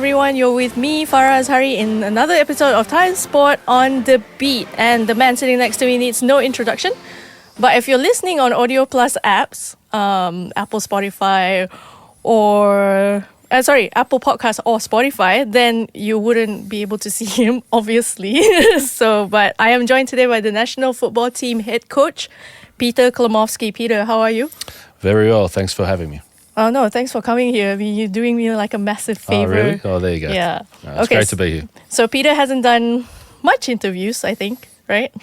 everyone. You're with me, Farah Azhari, in another episode of Timesport on the Beat. And the man sitting next to me needs no introduction. But if you're listening on Audio Plus apps, Apple Spotify or... Apple Podcasts or Spotify, then you wouldn't be able to see him, obviously. But I am joined today by the national football team head coach, Peter Cklamovski. Peter, how are you? Very well. Thanks for having me. Oh, no, thanks for coming here. I mean, you're doing me like a massive favor. Oh, really? Oh, there you go. Yeah. It's great to be here. So Peter hasn't done much interviews, I think, right?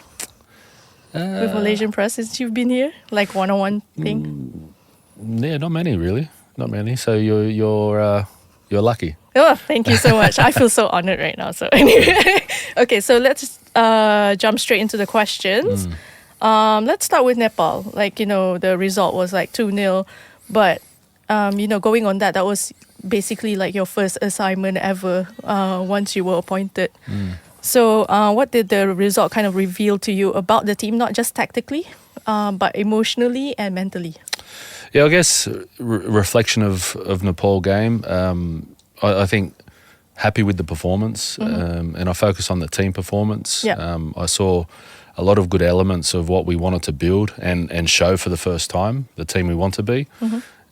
With Malaysian press since you've been here? Like one-on-one thing? Yeah, not many, really. Not many. So you're lucky. Oh, thank you so much. I feel so honored right now. So anyway, okay, so let's jump straight into the questions. Let's start with Nepal. The result was like 2-0, but going on that was basically like your first assignment ever once you were appointed. So what did the result kind of reveal to you about the team, not just tactically, but emotionally and mentally? Yeah, I guess reflection of Nepal game. I think happy with the performance, and I focus on the team performance. Yeah. I saw a lot of good elements of what we wanted to build and show for the first time, the team we want to be.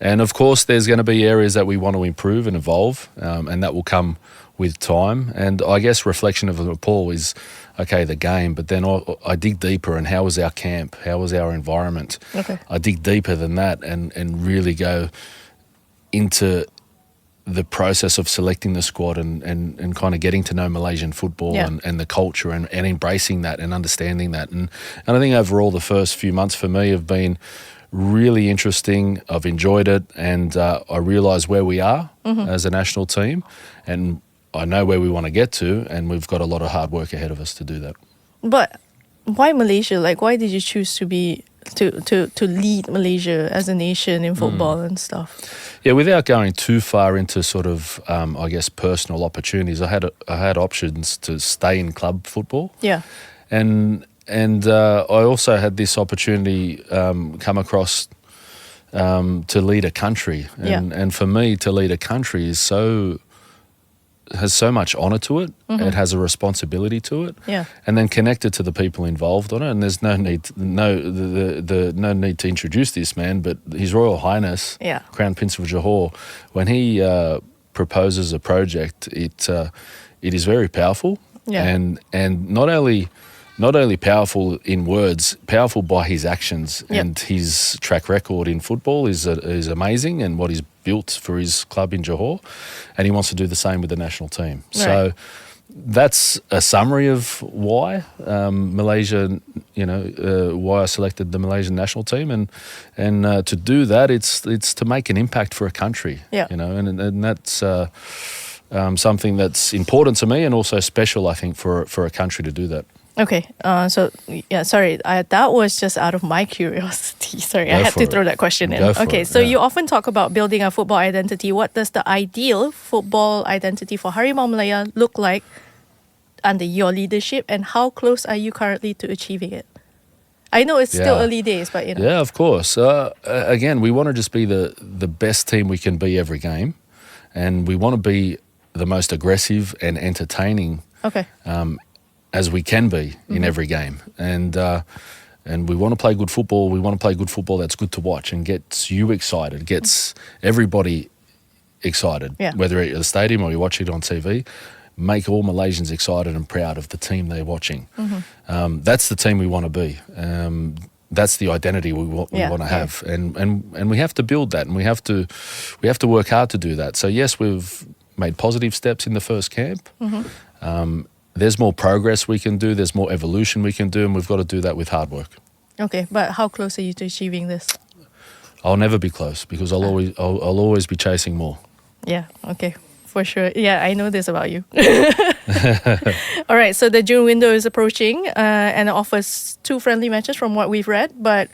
And of course, there's going to be areas that we want to improve and evolve, and that will come with time. And I guess reflection of Nepal is, okay, the game, but then I dig deeper and how was our camp? How was our environment? Okay. I dig deeper than that and really go into the process of selecting the squad and kind of getting to know Malaysian football and the culture and embracing that and understanding that. And I think overall the first few months for me have been really interesting. I've enjoyed it, and I realise where we are as a national team, and I know where we want to get to, and we've got a lot of hard work ahead of us to do that. But why Malaysia? Like, why did you choose to lead Malaysia as a nation in football and stuff? Yeah, without going too far into sort of, I guess, personal opportunities, I had options to stay in club football. Yeah, and I also had this opportunity come across to lead a country, and for me to lead a country has so much honour to it. It has a responsibility to it, and then connected to the people involved on it. And there's no need to introduce this man, but His Royal Highness, Crown Prince of Johor, when he proposes a project, it is very powerful, and not only powerful in words, powerful by his actions, and his track record in football is amazing, and what he's built for his club in Johor, and he wants to do the same with the national team. Right. So that's a summary of why Malaysia, why I selected the Malaysian national team, and to do that, it's to make an impact for a country, and that's something that's important to me and also special, I think, for a country to do that. Okay, that was just out of my curiosity. Sorry, I had to throw that question in. Okay, so you often talk about building a football identity. What does the ideal football identity for Harimau Malaya look like under your leadership, and how close are you currently to achieving it? I know it's still early days, but Yeah, of course. Again, we want to just be the best team we can be every game, and we want to be the most aggressive and entertaining as we can be in every game. And we want to play good football. We want to play good football that's good to watch and gets you excited, gets everybody excited, whether you're at the stadium or you watch it on TV. Make all Malaysians excited and proud of the team they're watching. That's the team we want to be. That's the identity we want to have. And we have to build that, and we have to work hard to do that. So yes, we've made positive steps in the first camp. There's more progress we can do, there's more evolution we can do, and we've got to do that with hard work. Okay, but how close are you to achieving this? I'll never be close, because I'll always be chasing more. Yeah, okay, for sure. Yeah, I know this about you. All right, so the June window is approaching, and it offers 2 friendly matches from what we've read, but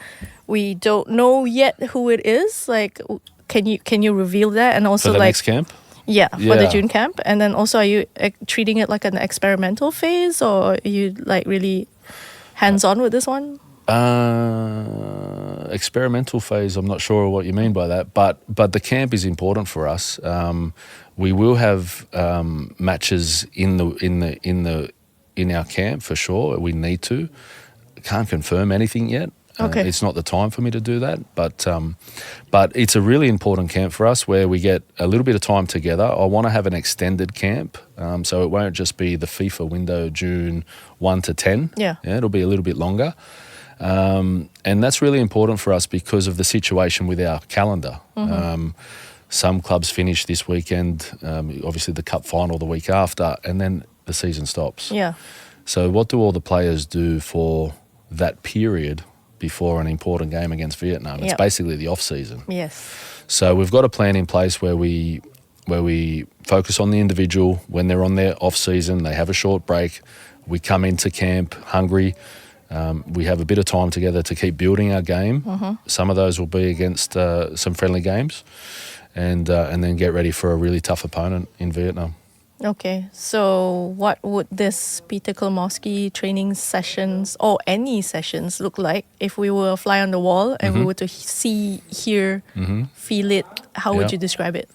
we don't know yet who it is. Like, can you reveal that? And also, for the next camp? Yeah, for the June camp. And then also, are you treating it like an experimental phase, or are you like really hands-on with this one? experimental phase. I'm not sure what you mean by that, but the camp is important for us. We will have matches in our camp for sure. We need to. Can't confirm anything yet. Okay. It's not the time for me to do that, but it's a really important camp for us where we get a little bit of time together. I want to have an extended camp, so it won't just be the FIFA window, June 1 to 10. Yeah, it'll be a little bit longer. And that's really important for us because of the situation with our calendar. Some clubs finish this weekend, obviously the cup final the week after, and then the season stops. Yeah. So what do all the players do for that period before an important game against Vietnam? It's basically the off season. Yes. So we've got a plan in place where we focus on the individual when they're on their off season. They have a short break. We come into camp hungry. We have a bit of time together to keep building our game. Some of those will be against some friendly games, and then get ready for a really tough opponent in Vietnam. Okay, so what would this Peter Cklamovski training sessions or any sessions look like if we were a fly on the wall and we were to see, hear, feel it? How would you describe it?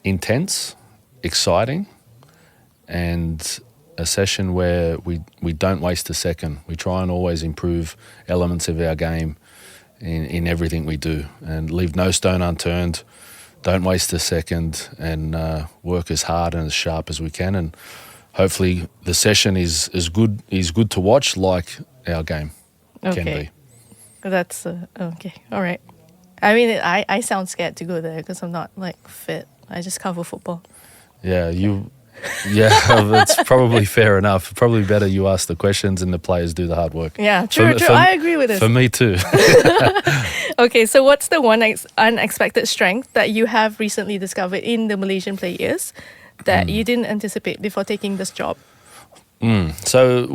Intense, exciting, and a session where we don't waste a second. We try and always improve elements of our game in everything we do and leave no stone unturned. Don't waste a second and work as hard and as sharp as we can. And hopefully the session is good to watch like our game can be. That's okay. All right. I mean, I sound scared to go there because I'm not like fit. I just cover football. Yeah, that's probably fair enough. Probably better you ask the questions and the players do the hard work. Yeah, true. I agree with this. For me too. Okay, so what's the one unexpected strength that you have recently discovered in the Malaysian players that you didn't anticipate before taking this job? So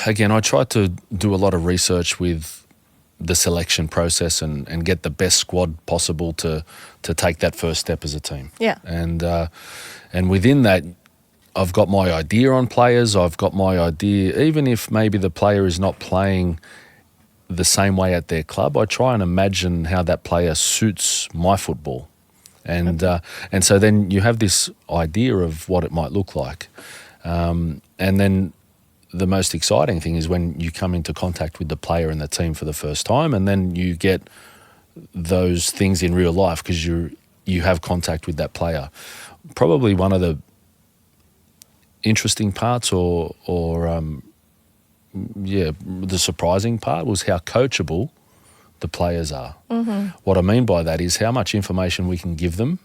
again, I tried to do a lot of research with the selection process and get the best squad possible to take that first step as a team. Yeah. And within that, I've got my idea on players. I've got my idea, even if maybe the player is not playing the same way at their club, I try and imagine how that player suits my football. And so then you have this idea of what it might look like. And then the most exciting thing is when you come into contact with the player and the team for the first time, and then you get those things in real life because you have contact with that player. Probably one of the interesting parts or the surprising part was how coachable the players are. What I mean by that is how much information we can give them,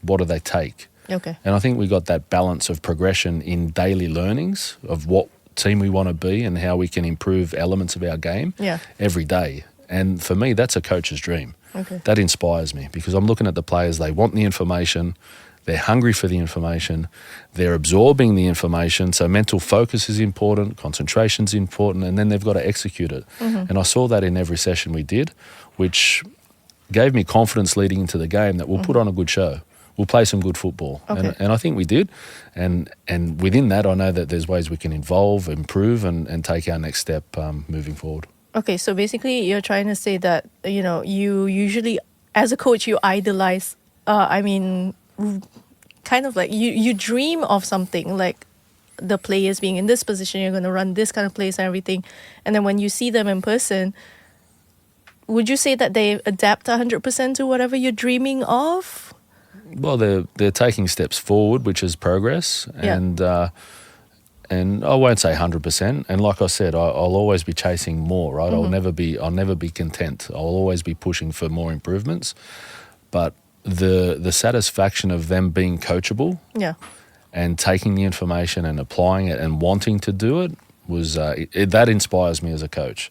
what do they take? Okay. And I think we got that balance of progression in daily learnings of what team we want to be and how we can improve elements of our game every day. And for me, that's a coach's dream. Okay. That inspires me because I'm looking at the players, they want the information, they're hungry for the information, they're absorbing the information, so mental focus is important, concentration's important, and then they've got to execute it. And I saw that in every session we did, which gave me confidence leading into the game that we'll put on a good show. We'll play some good football. Okay. And I think we did. And within that, I know that there's ways we can evolve, improve, and take our next step moving forward. Okay, so basically you're trying to say that, you usually, as a coach, you idolize, kind of like you dream of something like the players being in this position, you're going to run this kind of plays and everything. And then when you see them in person, would you say that they adapt 100% to whatever you're dreaming of? Well, they're taking steps forward, which is progress. And I won't say 100%. And like I said, I'll always be chasing more, right? I'll never be content. I'll always be pushing for more improvements. But the satisfaction of them being coachable and taking the information and applying it and wanting to do it was that inspires me as a coach.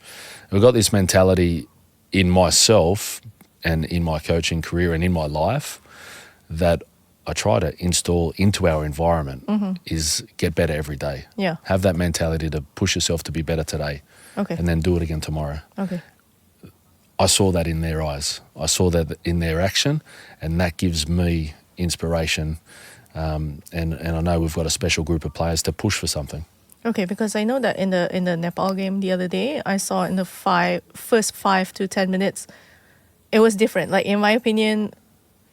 We've got this mentality in myself and in my coaching career and in my life that I try to install into our environment is get better every day. Yeah. Have that mentality to push yourself to be better today. Okay. And then do it again tomorrow. Okay. I saw that in their eyes. I saw that in their action, and that gives me inspiration. And I know we've got a special group of players to push for something. Okay, because I know that in the Nepal game the other day, I saw in the first 5 to 10 minutes, it was different. Like, in my opinion,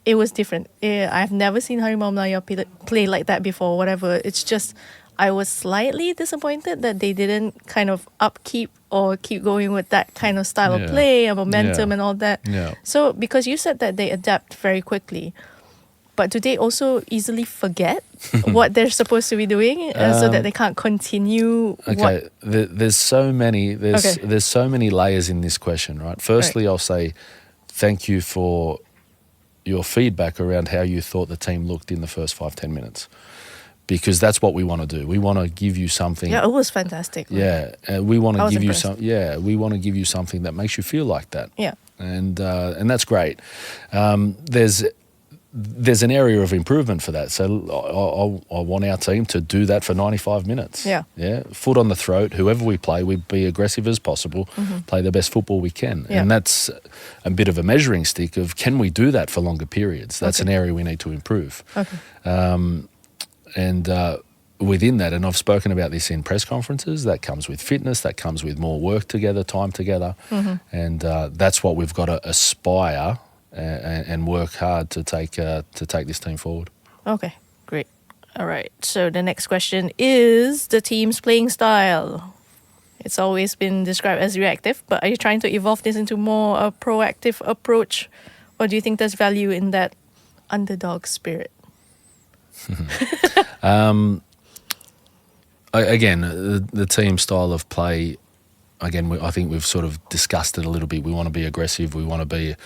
it was different. I've never seen Harimau Malaya play like that before, whatever. It's just, I was slightly disappointed that they didn't kind of upkeep or keep going with that kind of style of play and momentum and all that. Yeah. So, because you said that they adapt very quickly, but do they also easily forget what they're supposed to be doing so that they can't continue? Okay, there's so many layers in this question, right? Firstly, I'll say thank you for your feedback around how you thought the team looked in the first 5-10 minutes, because that's what we want to do. We want to give you something. Yeah, it was fantastic. Yeah, we want to give you some. Yeah, we want to give you something that makes you feel like that. Yeah, and that's great. There's an area of improvement for that. So I want our team to do that for 95 minutes. Yeah. Foot on the throat, whoever we play, we be aggressive as possible, play the best football we can. Yeah. And that's a bit of a measuring stick of, can we do that for longer periods? That's an area we need to improve. Okay. Within that, and I've spoken about this in press conferences, that comes with fitness, that comes with more work together, time together. And that's what we've got to aspire and work hard to take this team forward. Okay, great. All right. So the next question is the team's playing style. It's always been described as reactive, but are you trying to evolve this into more a proactive approach, or do you think there's value in that underdog spirit? Again, the team style of play. Again, I think we've sort of discussed it a little bit. We want to be aggressive. We want to be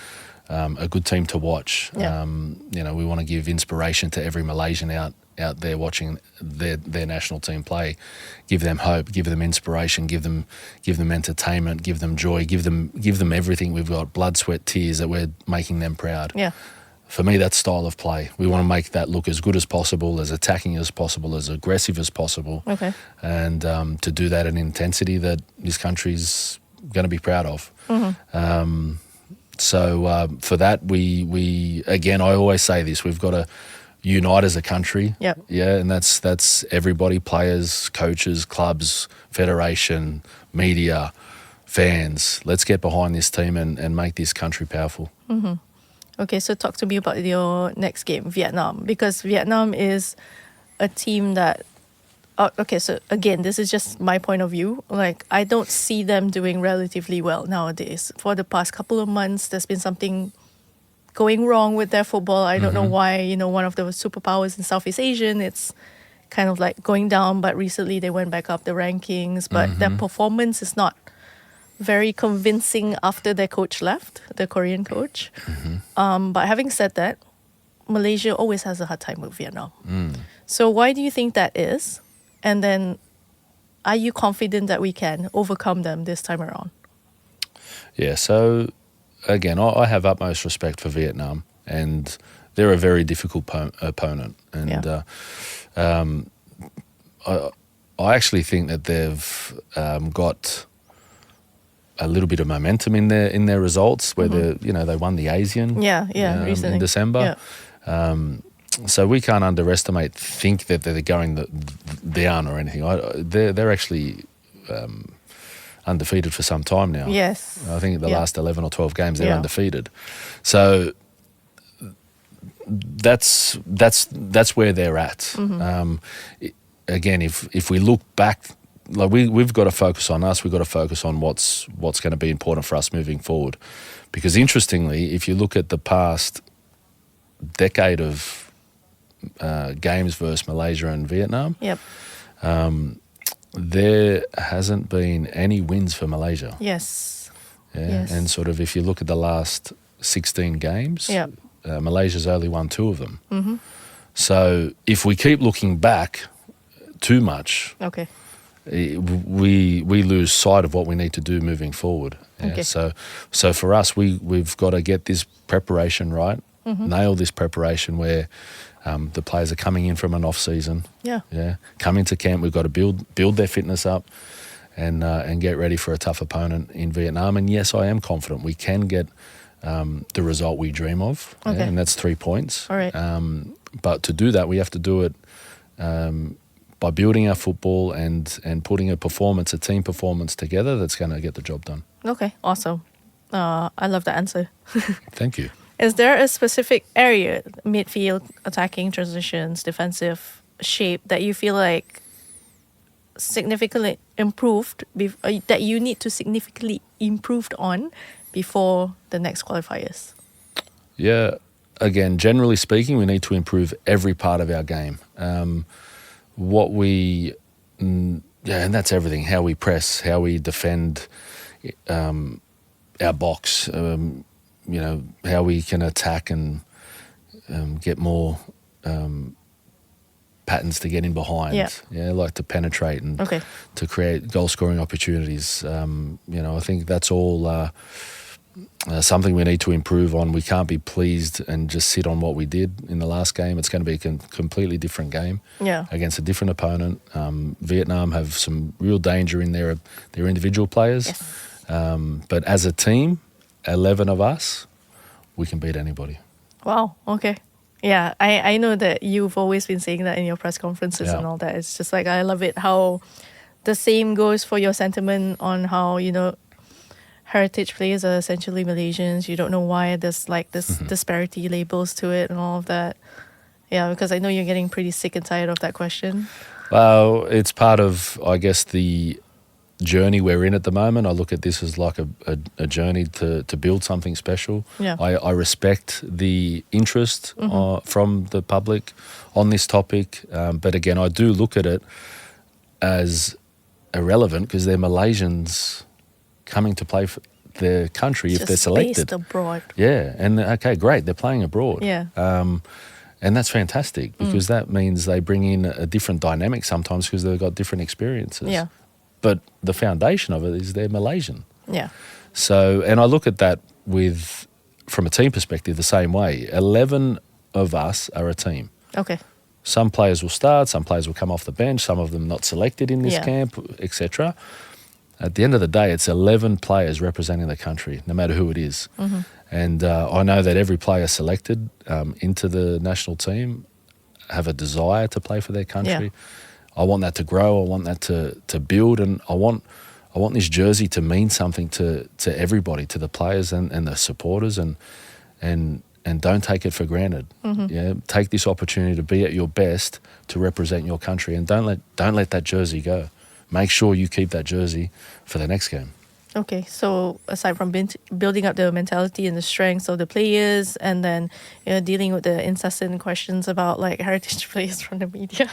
a good team to watch. Yeah. We want to give inspiration to every Malaysian out there watching their national team play. Give them hope, give them inspiration, give them entertainment, give them joy, give them everything. We've got blood, sweat, tears that we're making them proud. Yeah. For me, that's style of play. We want to make that look as good as possible, as attacking as possible, as aggressive as possible. Okay. And to do that in intensity that this country's going to be proud of. So for that, we again, I always say this, we've got to unite as a country. Yep. Yeah, and that's everybody, players, coaches, clubs, federation, media, fans. Let's get behind this team and make this country powerful. Okay, so talk to me about your next game, Vietnam, because Vietnam is a team that... okay, so again, this is just my point of view. Like, I don't see them doing relatively well nowadays. For the past couple of months, there's been something going wrong with their football. I don't know why, one of the superpowers in Southeast Asian, it's kind of like going down, but recently they went back up the rankings. But their performance is not very convincing after their coach left, the Korean coach. But having said that, Malaysia always has a hard time with Vietnam. So why do you think that is? And then, are you confident that we can overcome them this time around? Yeah, so again, I have utmost respect for Vietnam, and they're a very difficult opponent. And I actually think that they've got a little bit of momentum in their results, where they won the Asian recently in December. Yeah. So we can't think that they're going down or anything. They're actually undefeated for some time now. Yes. I think the last 11 or 12 games they're undefeated. So that's where they're at. Again, if we look back, like we've got to focus on us. We've got to focus on what's going to be important for us moving forward. Because interestingly, if you look at the past decade of games versus Malaysia and Vietnam, there hasn't been any wins for Malaysia. Yes. Yeah. Yes. And sort of if you look at the last 16 games, Malaysia's only won 2 of them. So if we keep looking back too much, we lose sight of what we need to do moving forward. Yeah? Okay. So for us, we've got to get this preparation right, nail this preparation where the players are coming in from an off season. Come into camp. We've got to build their fitness up and get ready for a tough opponent in Vietnam. And yes, I am confident we can get the result we dream of, and that's 3 points. All right. But to do that, we have to do it by building our football and putting a team performance together that's going to get the job done. Okay, awesome. I love the answer. Thank you. Is there a specific area, midfield, attacking, transitions, defensive shape, that you feel like significantly improved, that you need to significantly improve on before the next qualifiers? Yeah, again, generally speaking, we need to improve every part of our game. And that's everything. How we press, how we defend our box, how we can attack and get more patterns to get in behind. Yeah, like to penetrate and to create goal-scoring opportunities. I think that's all something we need to improve on. We can't be pleased and just sit on what we did in the last game. It's going to be a completely different game against a different opponent. Vietnam have some real danger in their individual players. Yes. But as a team, 11 of us, we can beat anybody. Wow, okay. Yeah, I know that you've always been saying that in your press conferences and all that. It's just like, I love it how the same goes for your sentiment on how, heritage players are essentially Malaysians. You don't know why there's like this disparity labels to it and all of that. Yeah, because I know you're getting pretty sick and tired of that question. Well, it's part of, I guess, the journey we're in at the moment. I look at this as like a journey to build something special. Yeah. I respect the interest from the public on this topic, but again, I do look at it as irrelevant because they're Malaysians coming to play for their country if they're selected. Based abroad. Yeah, and okay, great, they're playing abroad. Yeah. And that's fantastic because that means they bring in a different dynamic sometimes because they've got different experiences. Yeah. But the foundation of it is they're Malaysian. Yeah. So, and I look at that from a team perspective the same way. 11 of us are a team. Okay. Some players will start, some players will come off the bench, some of them not selected in this camp, etc. At the end of the day, it's 11 players representing the country, no matter who it is. And I know that every player selected into the national team have a desire to play for their country. I want that to grow. I want that to build, and I want this jersey to mean something to everybody, to the players and the supporters, and don't take it for granted. Yeah, take this opportunity to be at your best to represent your country, and don't let that jersey go. Make sure you keep that jersey for the next game. Okay, so aside from building up the mentality and the strengths of the players, and then dealing with the incessant questions about like heritage players from the media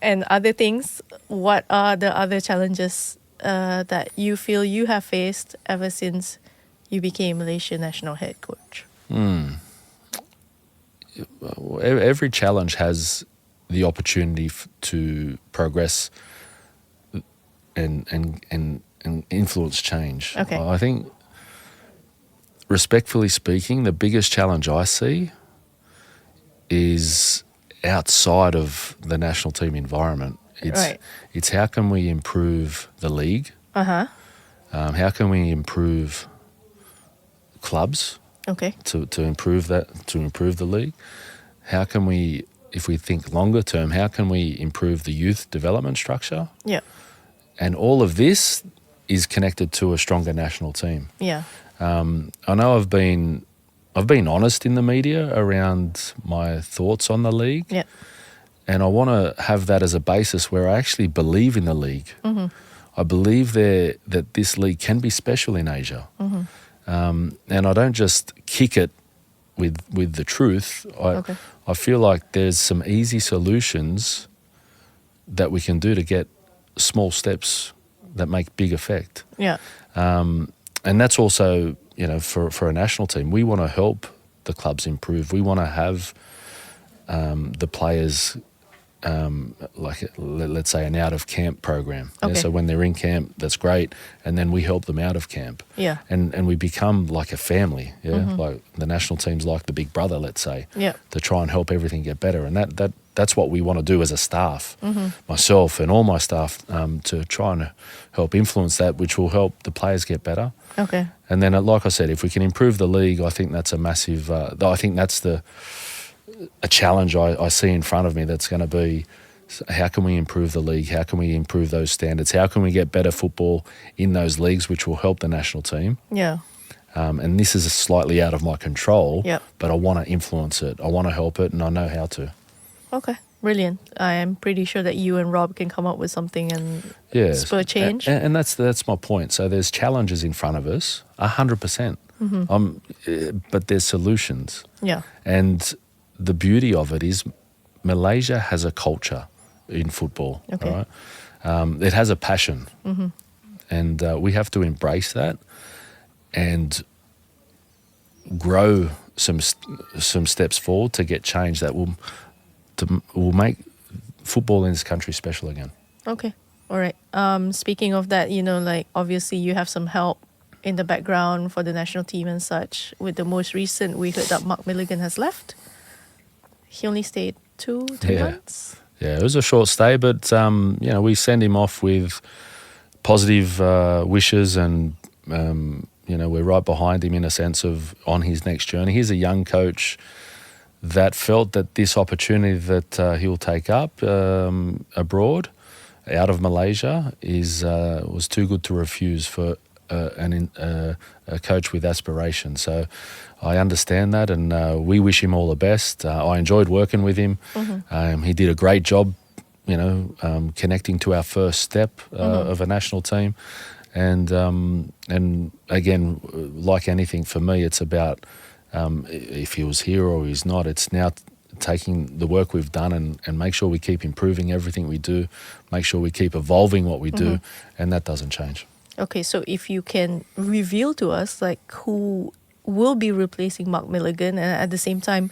and other things, what are the other challenges that you feel you have faced ever since you became Malaysia national head coach? Every challenge has the opportunity to progress and influence change. Okay. I think, respectfully speaking, the biggest challenge I see is outside of the national team environment. It's how can we improve the league? How can we improve clubs? Okay. To improve the league? How can we, if we think longer term, how can we improve the youth development structure? Yeah. And all of this is connected to a stronger national team. Yeah. I know I've been honest in the media around my thoughts on the league. Yeah. And I want to have that as a basis where I actually believe in the league. I believe that this league can be special in Asia. And I don't just kick it with the truth. I feel like there's some easy solutions that we can do to get small steps that make big effect. Yeah. And that's also, for a national team, we want to help the clubs improve. We want to have the players, let's say, an out-of-camp program. Okay. Yeah? So when they're in camp, that's great, and then we help them out of camp. Yeah. And we become like a family, like the national team's like the big brother, let's say, to try and help everything get better. And that's what we want to do as a staff, myself and all my staff, to try and help influence that, which will help the players get better. Okay. And then, like I said, if we can improve the league, I think that's a massive, I think that's a challenge I see in front of me that's going to be how can we improve the league? How can we improve those standards? How can we get better football in those leagues, which will help the national team? Yeah. And this is slightly out of my control, Yep. but I want to influence it. I want to help it, and I know how to. Okay, brilliant. I am pretty sure that you and Rob can come up with something and spur change. And that's my point. So there's challenges in front of us, 100%. But there's solutions. Yeah. And the beauty of it is Malaysia has a culture in football. Okay. Right? It has a passion. And we have to embrace that and grow some steps forward to get change that will make football in this country special again. Okay. All right. Speaking of that, like obviously you have some help in the background for the national team and such. With the most recent, we heard that Mark Milligan has left. He only stayed two months. Yeah, it was a short stay, but we send him off with positive wishes, and we're right behind him in a sense of on his next journey. He's a young coach that felt that this opportunity that he'll take up abroad, out of Malaysia, was too good to refuse for a coach with aspiration. So I understand that, and we wish him all the best. I enjoyed working with him. He did a great job, connecting to our first step of a national team. And again, like anything for me, it's about if he was here or he's not. It's now taking the work we've done and make sure we keep improving everything we do, make sure we keep evolving what we do, and that doesn't change. Okay, so if you can reveal to us like who will be replacing Mark Milligan, and at the same time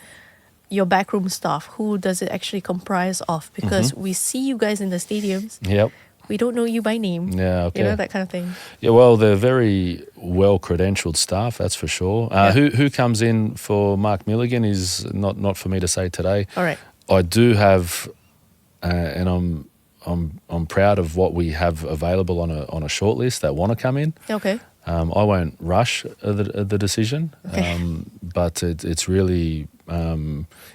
your backroom staff, who does it actually comprise of? Because we see you guys in the stadiums. Yep. We don't know you by name. Yeah, okay. That kind of thing. Yeah, well, they're very well-credentialed staff, that's for sure. Who comes in for Mark Milligan is not for me to say today. All right. I do have, and I'm proud of what we have available on a shortlist that want to come in. Okay. I won't rush the decision, but it's really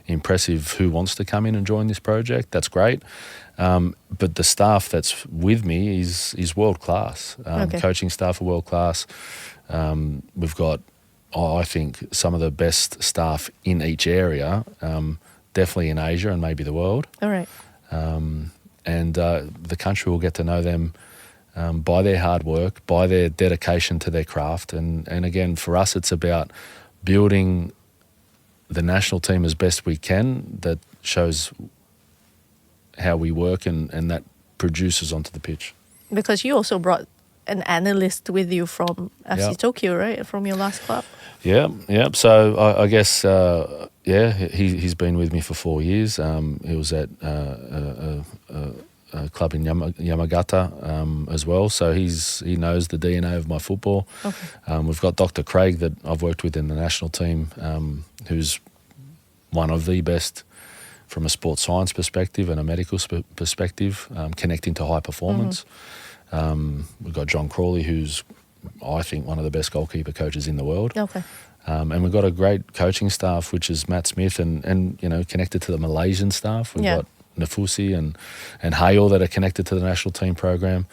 impressive who wants to come in and join this project. That's great. But the staff that's with me is world class. Coaching staff are world class. We've got, I think, some of the best staff in each area, definitely in Asia and maybe the world. All right. And the country will get to know them by their hard work, by their dedication to their craft. And again, for us, it's about building the national team as best we can that shows how we work and that produces onto the pitch. Because you also brought an analyst with you from FC Tokyo, right? From your last club. Yeah. So I guess, he's been with me for 4 years. He was at a club in Yamagata as well. So he knows the DNA of my football. Okay. We've got Dr. Craig that I've worked with in the national team, who's one of the best from a sports science perspective and a medical perspective, connecting to high performance. We've got John Crawley, who's, I think, one of the best goalkeeper coaches in the world. Okay. And we've got a great coaching staff, which is Matt Smith, and connected to the Malaysian staff. We've got Nafusi and Hayal that are connected to the national team program.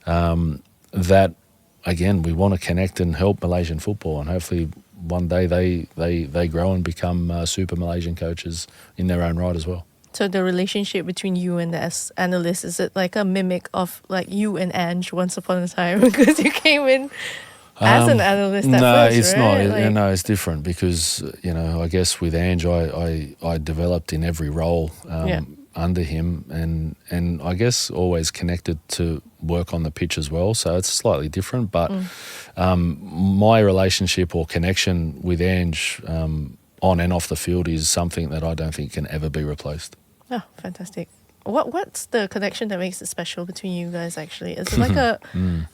That, again, we want to connect and help Malaysian football, and hopefully one day they grow and become super Malaysian coaches in their own right as well. So the relationship between you and the analyst, is it like a mimic of like you and Ange once upon a time? Because you came in as an analyst at first, it's right? not. It's different because, I guess with Ange, I developed in every role under him, and I guess always connected to work on the pitch as well. So it's slightly different, but my relationship or connection with Ange on and off the field is something that I don't think can ever be replaced. Oh, fantastic. What's the connection that makes it special between you guys actually? Is it like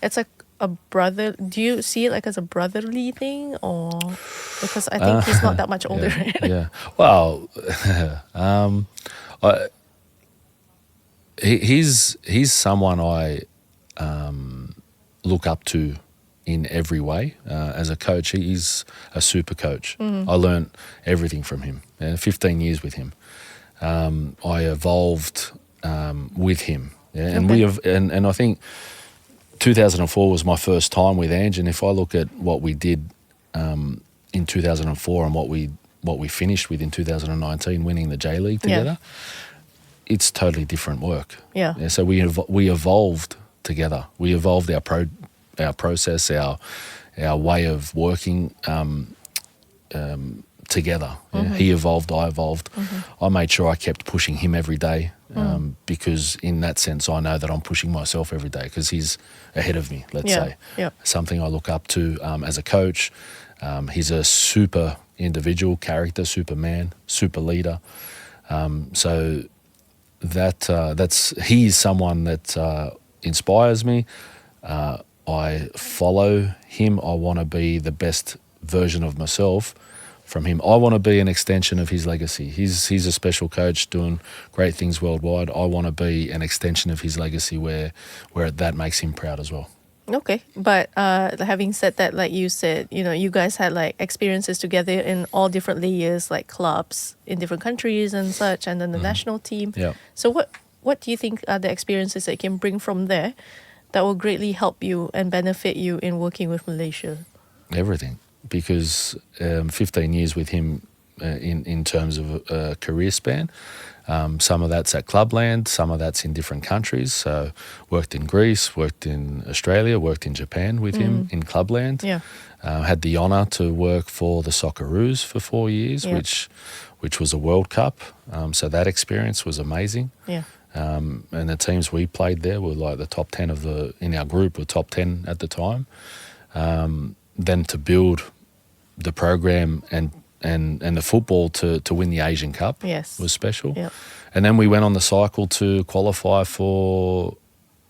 it's like a brother, do you see it like as a brotherly thing, or because I think he's not that much older, right? Yeah. Well, he's someone I look up to in every way. As a coach, he's a super coach. I learned everything from him. 15 years with him. I evolved with him. Yeah? And we have, and I think 2004 was my first time with Ange, and if I look at what we did in 2004 and what we finished with in 2019, winning the J League together, it's totally different work. Yeah. So we evolved together. We evolved our process, our way of working together. Yeah? He evolved, I evolved. I made sure I kept pushing him every day because in that sense I know that I'm pushing myself every day because he's ahead of me, let's say. Yeah. Something I look up to as a coach. He's a super individual character, super man, super leader. So he's someone that inspires me. I follow him. I want to be the best version of myself from him. I want to be an extension of his legacy. He's a special coach doing great things worldwide. I want to be an extension of his legacy where that makes him proud as well. Okay, but having said that, like you said, you guys had like experiences together in all different layers, like clubs in different countries and such, and then the national team. Yeah. So what do you think are the experiences that you can bring from there that will greatly help you and benefit you in working with Malaysia? Everything, because 15 years with him in terms of a career span. Some of that's at clubland, some of that's in different countries. So worked in Greece, worked in Australia, worked in Japan with him in clubland. Yeah. Had the honour to work for the Socceroos for 4 years, which was a World Cup. So that experience was amazing. Yeah. And the teams we played there were like the top 10 in our group were top 10 at the time. Then to build the program and the football to win the Asian Cup was special. Yeah. And then we went on the cycle to qualify for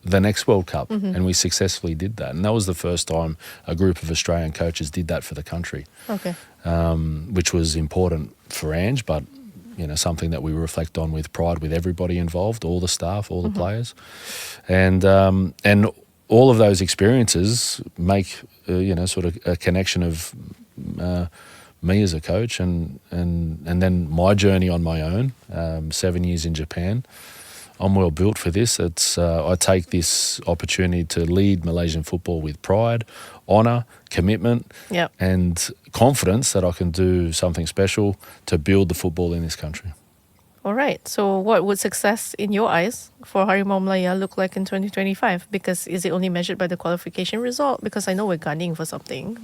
the next World Cup, and we successfully did that. And that was the first time a group of Australian coaches did that for the country, which was important for Ange, but something that we reflect on with pride with everybody involved, all the staff, all the players. And all of those experiences make, sort of a connection of me as a coach and then my journey on my own, 7 years in Japan. I'm well built for this. I take this opportunity to lead Malaysian football with pride, honour, commitment, and confidence that I can do something special to build the football in this country. All right. So what would success in your eyes for Harimau Malaya look like in 2025? Because is it only measured by the qualification result? Because I know we're gunning for something.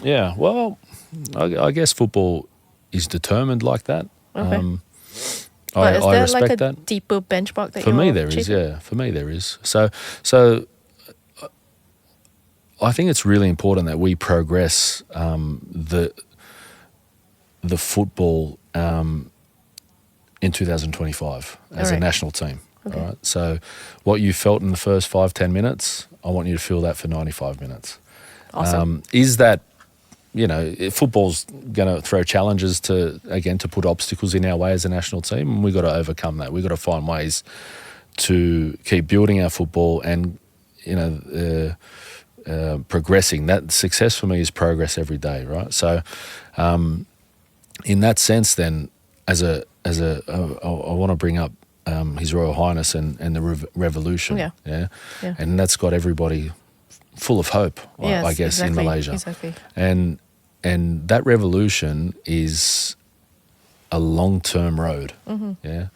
Yeah, well, I guess football is determined like that. Okay. But is there respect like a that. deeper benchmark that For me there is, yeah. For me there is. So I think it's really important that we progress the football in 2025 as a national team. Okay. All right. So what you felt in the first 5-10 minutes, I want you to feel that for 95 minutes. Awesome. Is that, football's going to throw challenges to put obstacles in our way as a national team, and we've got to overcome that. We've got to find ways to keep building our football and, progressing. That success for me is progress every day, right? So in that sense then, I want to bring up His Royal Highness and the revolution. Yeah. And that's got everybody full of hope, I guess, in Malaysia. Exactly. And that revolution is a long-term road. Yeah.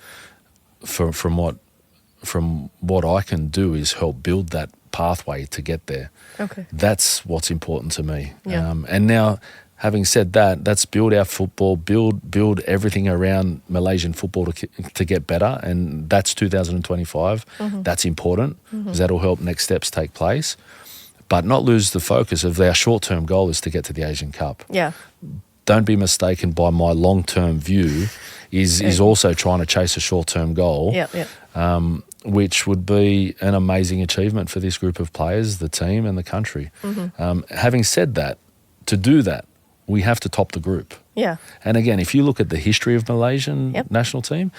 From what I can do is help build that pathway to get there. Okay. That's what's important to me. Yeah. And now, having said that, let's build our football, build everything around Malaysian football to get better, and that's 2025. That's important because that'll help next steps take place, but not lose the focus of our short-term goal is to get to the Asian Cup. Yeah. Don't be mistaken by my long-term view is also trying to chase a short-term goal, which would be an amazing achievement for this group of players, the team and the country. Having said that, to do that, we have to top the group. Yeah. And again, if you look at the history of Malaysian national team,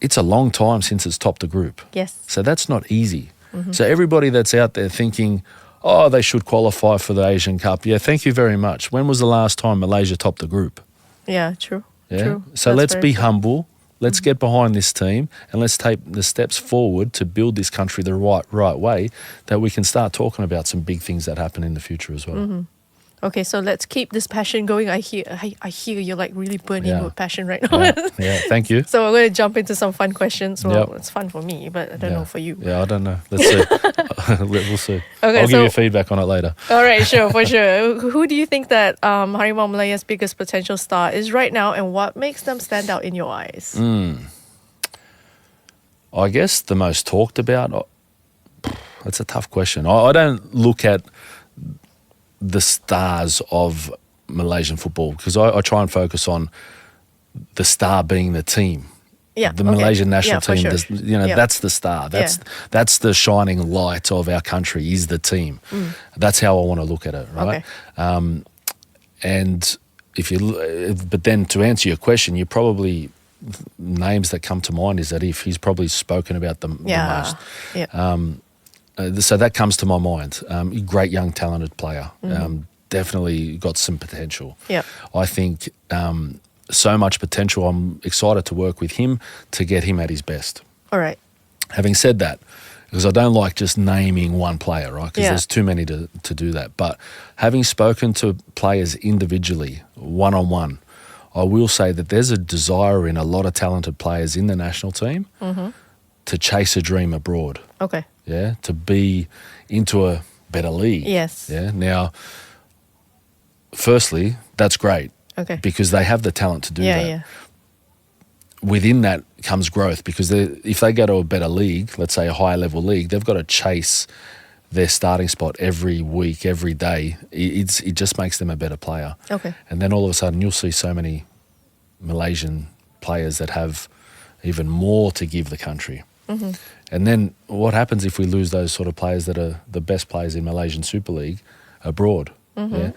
it's a long time since it's topped the group. Yes. So that's not easy. So everybody that's out there thinking, oh, they should qualify for the Asian Cup. Yeah, thank you very much. When was the last time Malaysia topped the group? Yeah, true. Yeah. True. So let's be humble. Let's get behind this team and let's take the steps forward to build this country the right way, that we can start talking about some big things that happen in the future as well. Okay, so let's keep this passion going. I hear you're like really burning with passion right now. Yeah, thank you. So we're going to jump into some fun questions. Well, it's fun for me, but I don't know for you. Yeah, I don't know. Let's see. We'll see. Okay, I'll give you feedback on it later. All right, sure, for sure. Who do you think that Harimau Malaya's biggest potential star is right now, and what makes them stand out in your eyes? I guess the most talked about, that's a tough question. I don't look at the stars of Malaysian football, because I try and focus on the star being the team. Yeah, the Malaysian national team. Sure. That's the star. That's the shining light of our country, is the team. That's how I want to look at it, right? Okay. And but then to answer your question, you probably, names that come to mind is that if he's probably spoken about the most. Yeah. So that comes to my mind. Great young talented player. Definitely got some potential. Yeah. I think so much potential. I'm excited to work with him to get him at his best. All right. Having said that, because I don't like just naming one player, right? Because there's too many to do that. But having spoken to players individually, one-on-one, I will say that there's a desire in a lot of talented players in the national team to chase a dream abroad. Okay. Yeah, to be into a better league. Yes. Yeah. Now, firstly, that's great. Okay. Because they have the talent to do that. Yeah. Within that comes growth, because if they go to a better league, let's say a higher level league, they've got to chase their starting spot every week, every day. It just makes them a better player. Okay. And then all of a sudden you'll see so many Malaysian players that have even more to give the country. And then what happens if we lose those sort of players that are the best players in Malaysian Super League abroad? Yeah?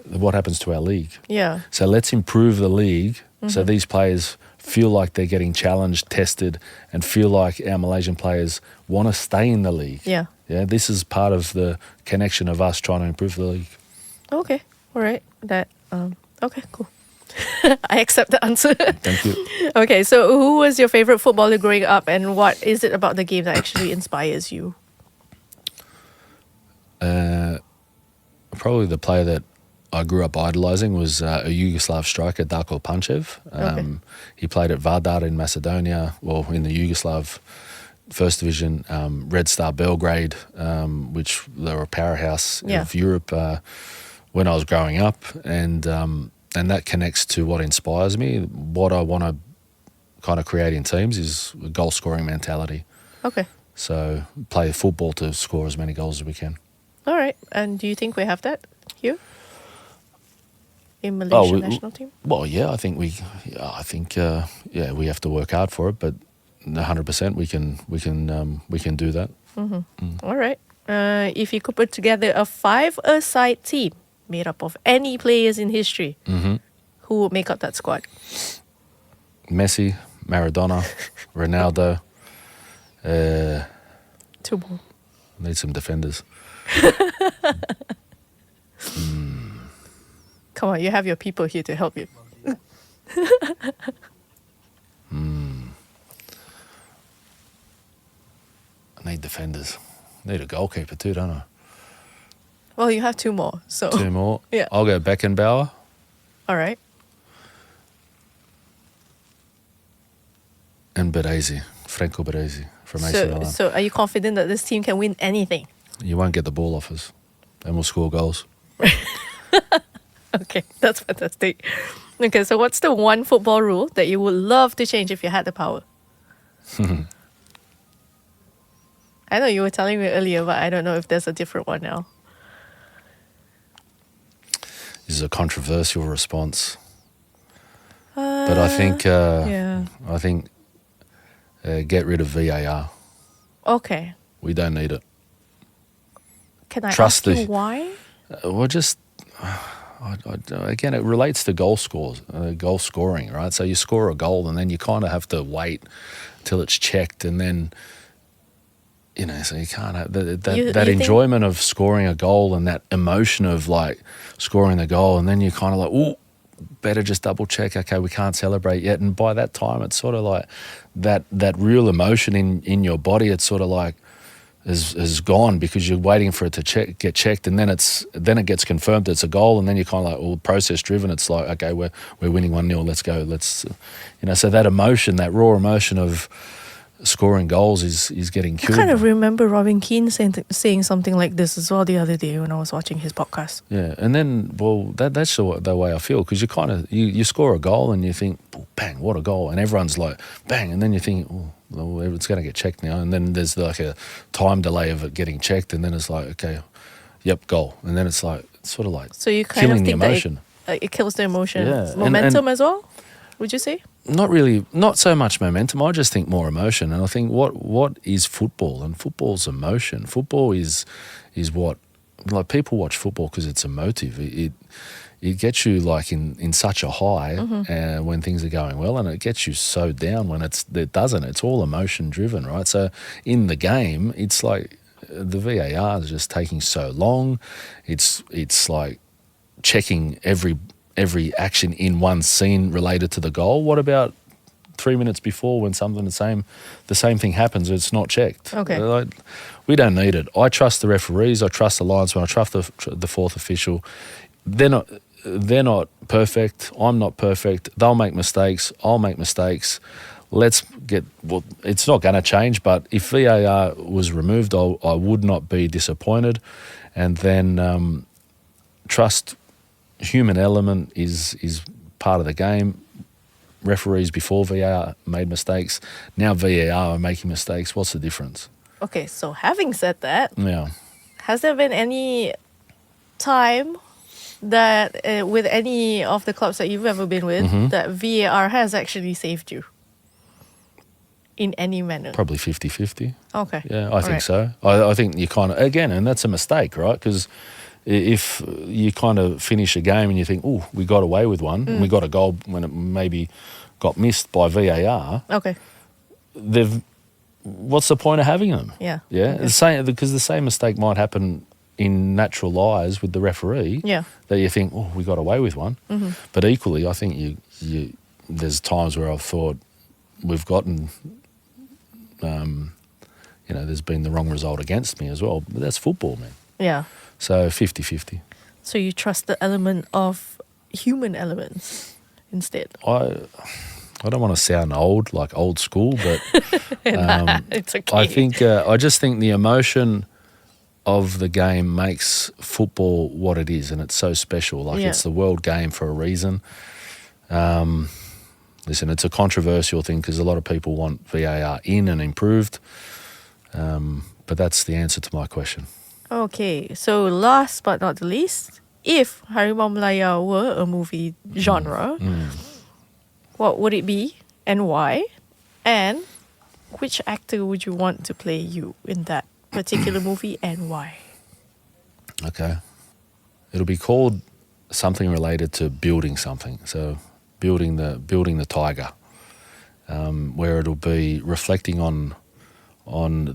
What happens to our league? Yeah. So let's improve the league so these players feel like they're getting challenged, tested, and feel like our Malaysian players want to stay in the league. Yeah. Yeah. This is part of the connection of us trying to improve the league. Okay. All right. Okay, cool. I accept the answer. Thank you. Okay, so who was your favorite footballer growing up, and what is it about the game that actually inspires you? Probably the player that I grew up idolizing was a Yugoslav striker, Darko Panchev. He played at Vardar in Macedonia, in the Yugoslav First Division, Red Star Belgrade, which they were a powerhouse of Europe when I was growing up, and that connects to what inspires me. What I want to kind of create in teams is a goal-scoring mentality. Okay. So play football to score as many goals as we can. All right. And do you think we have that here in Malaysian national team? Well, yeah, I think we have to work hard for it, but 100% we can do that. All right. If you could put together a 5-a-side team made up of any players in history, who would make up that squad? Messi, Maradona, Ronaldo. Two more. Need some defenders. Come on, you have your people here to help you. I need defenders. I need a goalkeeper too, don't I? Well, you have two more. So 2 more? Yeah. I'll go Beckenbauer. All right. And Baresi, Franco Baresi from AC Milan. So are you confident that this team can win anything? You won't get the ball off us, and we'll score goals. Okay, that's fantastic. Okay, so what's the one football rule that you would love to change if you had the power? I know you were telling me earlier, but I don't know if there's a different one now. This is a controversial response, but I think get rid of VAR. Okay. We don't need it. Can I ask you why? Again, it relates to goal scoring, right? So you score a goal and then you kind of have to wait till it's checked, and then so you can't have that enjoyment of scoring a goal and that emotion of like scoring the goal, and then you're kind of like, ooh, better just double check. Okay, we can't celebrate yet. And by that time, it's sort of like that real emotion in your body. It's sort of like is gone because you're waiting for it to get checked, and then it gets confirmed it's a goal, and then you're kind of like, well, process driven. It's like, okay, we're winning 1-0. Let's go. So that emotion, that raw emotion of scoring goals is getting killed. I kind of remember Robin Keane saying something like this as well the other day when I was watching his podcast. Yeah, and then, well, that's the way I feel, because you score a goal and you think, oh, bang, what a goal, and everyone's like, bang, and then you think, oh, well, it's going to get checked now, and then there's like a time delay of it getting checked, and then it's like, okay, yep, goal, and then it's like, it's sort of like so you kind killing of think the emotion. It kills the emotion. Yeah. Momentum as well, would you say? Not really, not so much momentum. I just think more emotion. And I think what is football? And football's emotion. Football is what, like, people watch football because it's emotive. It gets you like in such a high when things are going well, and it gets you so down when it doesn't. It's all emotion driven, right? So in the game, it's like the VAR is just taking so long. It's like checking every action in one scene related to the goal. What about 3 minutes before when something the same thing happens? It's not checked. Okay. We don't need it. I trust the referees. I trust the linesman. I trust the fourth official. They're not perfect. I'm not perfect. They'll make mistakes. I'll make mistakes. It's not going to change, but if VAR was removed, I would not be disappointed. And then trust. Human element is part of the game. Referees before VAR made mistakes. Now VAR are making mistakes. What's the difference? Okay, so having said that, has there been any time that with any of the clubs that you've ever been with that VAR has actually saved you in any manner? Probably 50-50. Okay. Yeah, I think so. I think you kind of, again, and that's a mistake, right? Because if you kind of finish a game and you think, oh, we got away with one, and we got a goal when it maybe got missed by VAR. Okay. What's the point of having them? Yeah. Yeah. Okay. Because the same mistake might happen in natural lies with the referee. Yeah. That you think, oh, we got away with one. But equally, I think there's times where I've thought we've gotten, there's been the wrong result against me as well. But that's football, man. Yeah. So 50-50. So you trust the element of human elements instead? I don't want to sound like old school, but it's okay. I just think the emotion of the game makes football what it is, and it's so special. Like, it's the world game for a reason. Listen, it's a controversial thing because a lot of people want VAR in and improved, but that's the answer to my question. Okay, so last but not the least, if Harimau Malaya were a movie genre, what would it be and why? And which actor would you want to play you in that particular movie and why? Okay. It'll be called something related to building something. So building the tiger, where it'll be reflecting on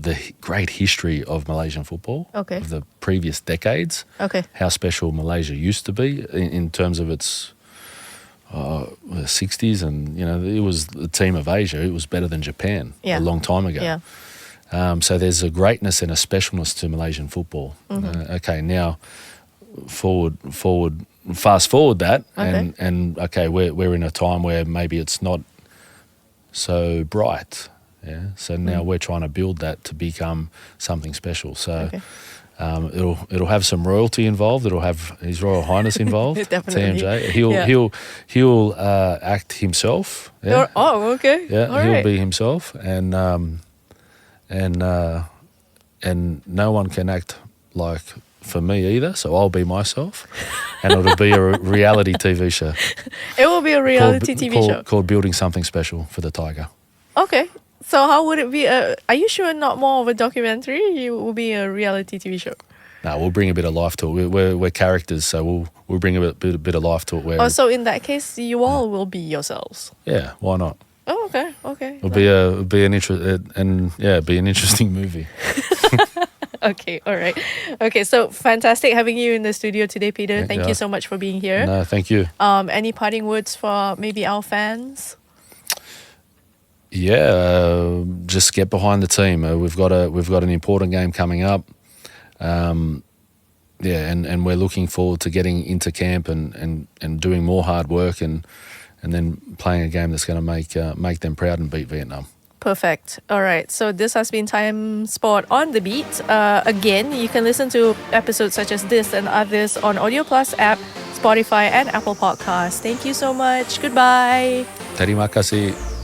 the great history of Malaysian football, of the previous decades, how special Malaysia used to be in terms of its 60s, and it was the team of Asia. It was better than Japan a long time ago. So there's a greatness and a specialness to Malaysian football. Now fast forward that, and we're in a time where maybe it's not so bright. Yeah, so now we're trying to build that to become something special. So it'll have some royalty involved. It'll have His Royal Highness involved. Definitely. TMJ. He'll act himself. Yeah. Oh, okay. Yeah, all he'll right. be himself, and no one can act like for me either. So I'll be myself, and it'll be a reality TV show. It will be a reality TV show called Building Something Special for the Tiger. Okay. So how would it be? Are you sure not more of a documentary? It will be a reality TV show. No, we'll bring a bit of life to it. We're characters, so we'll bring a bit of life to it. So in that case, you all will be yourselves. Yeah, why not? Oh, okay. It'll be an interesting movie. Okay, all right. Okay, so fantastic having you in the studio today, Peter. Thank you so much for being here. No, thank you. Any parting words for maybe our fans? Yeah, just get behind the team. We've got an important game coming up. And we're looking forward to getting into camp and doing more hard work and then playing a game that's going to make them proud and beat Vietnam. Perfect. All right. So this has been Timesport on the Beat. Again, you can listen to episodes such as this and others on Audio Plus app, Spotify, and Apple Podcasts. Thank you so much. Goodbye. Terima kasih.